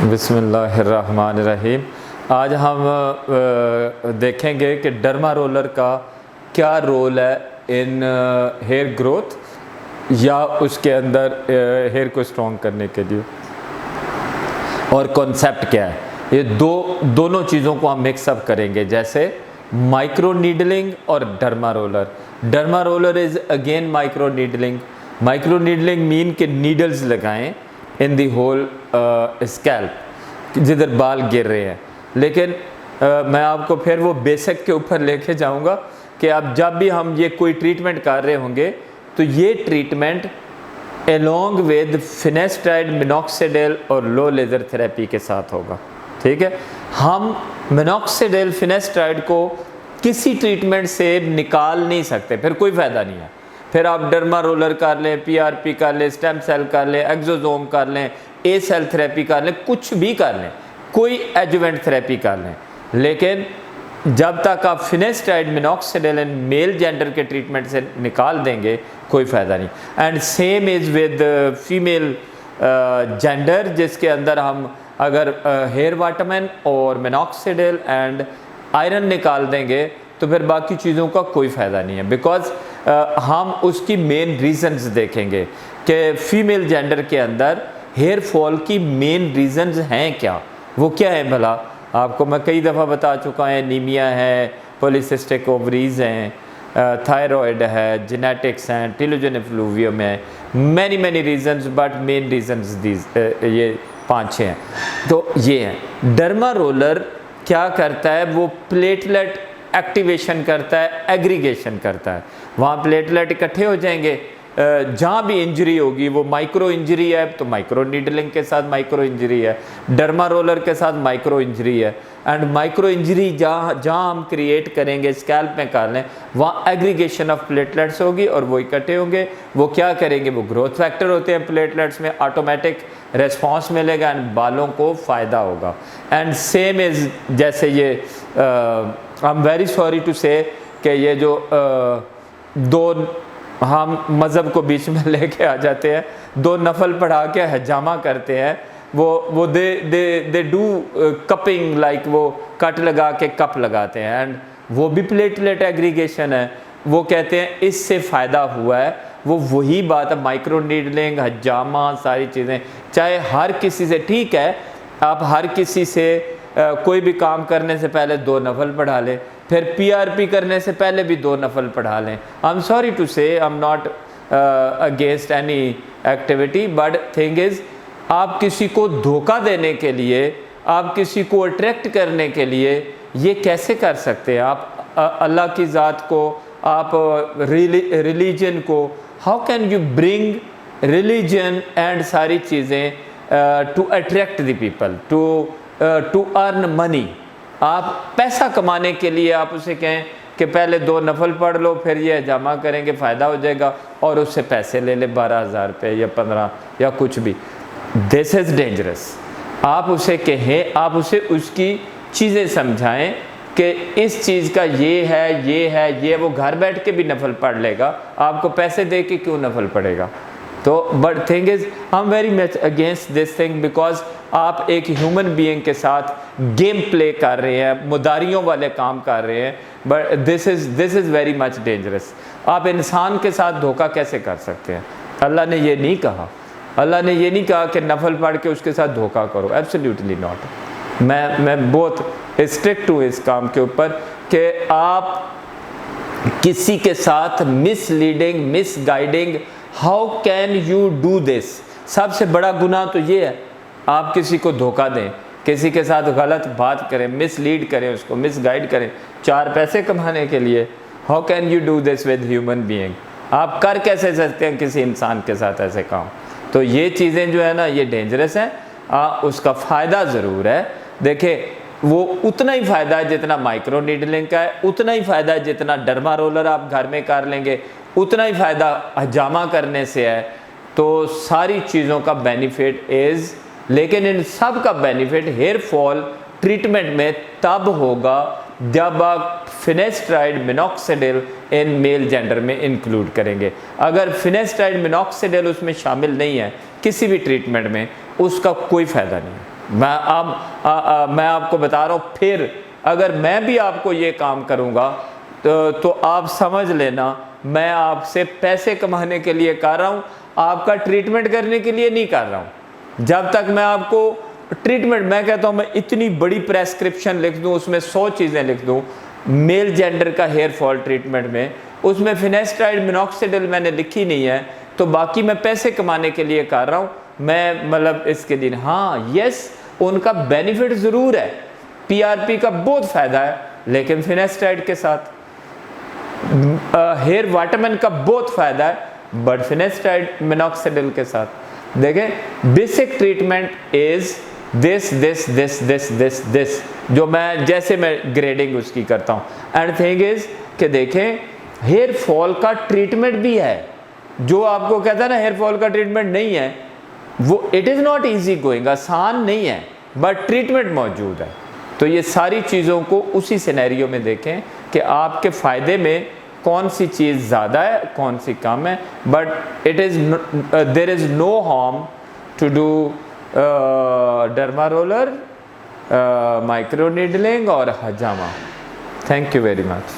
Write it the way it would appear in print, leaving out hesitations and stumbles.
बिस्मिल्लाहिर्रहमानिर्रहीम। आज हम देखेंगे कि डर्मा रोलर का क्या रोल है इन हेयर ग्रोथ या उसके अंदर हेयर को स्ट्रॉन्ग करने के लिए, और कॉन्सेप्ट क्या है। ये दोनों चीज़ों को हम मिक्सअप करेंगे, जैसे माइक्रो नीडलिंग और derma roller. Derma roller is again micro needling. Micro needling mean के नीडल्स लगाएं इन दी होल स्कैल्प जिधर बाल गिर रहे हैं। लेकिन मैं आपको फिर वो बेसिक के ऊपर लेके जाऊंगा कि अब जब भी हम ये कोई ट्रीटमेंट कर रहे होंगे तो ये treatment along with finasteride, minoxidil और लो लेज़र थेरेपी के साथ होगा। ठीक है, हम मिनॉक्सिडिल, फिनेस्ट्राइड को किसी ट्रीटमेंट से निकाल नहीं सकते, फिर कोई फ़ायदा नहीं है। फिर आप डर्मा रोलर कर लें, पीआरपी कर लें, स्टेम सेल कर लें, एक्सोसोम कर लें, ए सेल थेरेपी कर लें, कुछ भी कर लें, कोई एडजुवेंट थेरेपी कर लें, लेकिन जब तक आप finasteride, minoxidil in male gender के ट्रीटमेंट से निकाल देंगे कोई फ़ायदा नहीं। And same is with female gender, जिसके अंदर हम अगर हेयर वाटरमैन और मिनॉक्सिडिल एंड आयरन निकाल देंगे तो फिर बाकी चीज़ों का कोई फ़ायदा नहीं है। बिकॉज हम उसकी मेन रीज़न्स देखेंगे कि फीमेल जेंडर के अंदर हेयर फॉल की मेन रीज़न्स हैं क्या, वो क्या है भला। आपको मैं कई दफ़ा बता चुका है, एनीमिया है, पॉलीसिस्टिक ओवरीज हैं, थायराइड है, जेनेटिक्स हैं, टेलोजन एफ्लूवियम है, many reasons, but main reasons these ये 5-6 हैं। तो ये हैं। डर्मा रोलर क्या करता है, वो प्लेटलेट एक्टिवेशन करता है, एग्रीगेशन करता है। वहाँ प्लेटलेट इकट्ठे हो जाएंगे, जहाँ भी इंजरी होगी, वो माइक्रो इंजरी है तो माइक्रो नीडलिंग के साथ माइक्रो इंजरी है, डर्मा रोलर के साथ माइक्रो इंजरी है। एंड माइक्रो इंजरी जहाँ हम क्रिएट करेंगे स्कैल्प में कर लें, वहाँ एग्रीगेशन ऑफ प्लेटलेट्स होगी और वो इकट्ठे होंगे। वो क्या करेंगे, वो ग्रोथ फैक्टर होते हैं प्लेटलेट्स में, ऑटोमेटिक रेस्पॉन्स मिलेगा एंड बालों को फ़ायदा होगा। एंड सेम इज़ जैसे ये I am very sorry to say कि ये जो दो हम मज़हब को बीच में लेके आ जाते हैं, 2 नफल पढ़ा के हजामा करते हैं, वो दे डू कपिंग, लाइक वो कट लगा के कप लगाते हैं, एंड वो भी प्लेटलेट एग्रीगेशन है। वो कहते हैं इससे फ़ायदा हुआ है। वो वही बात है, माइक्रो नीडलिंग, हजामा, सारी चीज़ें, चाहे हर किसी से, ठीक है आप हर किसी से कोई भी काम करने से पहले 2 नफल पढ़ा लें, फिर पीआरपी करने से पहले भी 2 नफल पढ़ा लें। आई एम सॉरी टू से, I am not against any activity, but thing is आप किसी को धोखा देने के लिए, आप किसी को अट्रैक्ट करने के लिए ये कैसे कर सकते हैं। आप अल्लाह की ज़ात को, आप रिलीजन को, how can you bring religion and सारी चीज़ें to attract the people, to earn money. आप पैसा कमाने के लिए आप उसे कहें कि पहले 2 नफल पढ़ लो, फिर ये जमा करेंगे, फ़ायदा हो जाएगा, और उससे पैसे ले ले 12,000 रुपये या 15 या कुछ भी। This is dangerous. आप उसे कहें, आप उसे उसकी चीज़ें समझाएं कि इस चीज़ का ये है, ये वो घर बैठ के भी नफल पढ़ लेगा, आपको पैसे दे के क्यों नफल पढ़ेगा। तो but thing is I am very much against this thing, because आप एक ह्यूमन बीइंग के साथ गेम प्ले कर रहे हैं, मुदारियों वाले काम कर रहे हैं, but this is very much dangerous. आप इंसान के साथ धोखा कैसे कर सकते हैं। अल्लाह ने ये नहीं कहा, अल्लाह ने ये नहीं कहा कि नफल पढ़ के उसके साथ धोखा करो, एब्सोल्युटली नॉट। मैं बहुत स्ट्रिक्ट हूँ इस काम के ऊपर कि आप किसी के साथ misleading, misguiding, how can you do this. सबसे बड़ा गुनाह तो ये है, आप किसी को धोखा दें, किसी के साथ गलत बात करें, मिसलीड करें, उसको मिसगाइड करें 4 पैसे कमाने के लिए। How can you do this with human being. आप कर कैसे सकते हैं किसी इंसान के साथ ऐसे काम। तो ये चीज़ें जो है ना, ये डेंजरस हैं। उसका फ़ायदा ज़रूर है। देखिए, वो उतना ही फ़ायदा है जितना माइक्रो नीडलिंग का है, उतना ही फ़ायदा है जितना डर्मा रोलर आप घर में कर लेंगे, उतना ही फ़ायदा हजामा करने से है। तो सारी चीज़ों का बेनिफिट इज़, लेकिन इन सब का बेनिफिट हेयर फॉल ट्रीटमेंट में तब होगा जब आप finasteride, minoxidil in male gender में इंक्लूड करेंगे। अगर फिनेस्ट्राइड, मिनॉक्सिडिल उसमें शामिल नहीं है किसी भी ट्रीटमेंट में, उसका कोई फ़ायदा नहीं है। मैं आपको बता रहा हूँ। फिर अगर मैं भी आपको ये काम करूँगा तो आप समझ लेना मैं आपसे पैसे कमाने के लिए कर रहा हूँ, आपका ट्रीटमेंट करने के लिए नहीं कर रहा हूँ। जब तक मैं आपको ट्रीटमेंट, मैं कहता हूँ मैं इतनी बड़ी प्रेस्क्रिप्शन लिख दूँ, उसमें 100 चीज़ें लिख दूँ मेल जेंडर का हेयर फॉल ट्रीटमेंट में, उसमें फिनेस्ट्राइड मिनॉक्सिडिल मैंने लिखी नहीं है, तो बाकी मैं पैसे कमाने के लिए कर रहा हूँ मैं, मतलब इसके दिन। हाँ यस, उनका बेनिफिट ज़रूर है, पीआरपी का बहुत फ़ायदा है, लेकिन फिनेस्ट्राइड के साथ हेयर वाटरमैन का बहुत फ़ायदा है, बट फिनेस्ट्राइड मिनॉक्सिडिल के साथ। देखें, basic treatment is this this this this this this, जो मैं जैसे मैं ग्रेडिंग उसकी करता हूँ। एंड थिंग इज़ कि देखें हेयर फॉल का ट्रीटमेंट भी है, जो आपको कहता है ना हेयर फॉल का ट्रीटमेंट नहीं है, वो it is not easy going, आसान नहीं है, बट ट्रीटमेंट मौजूद है। तो ये सारी चीज़ों को उसी सिनेरियो में देखें कि आपके फ़ायदे में कौन सी चीज़ ज़्यादा है, कौन सी कम है, but it is there is no harm to do derma roller, micro needling और हजामा। Thank you very much.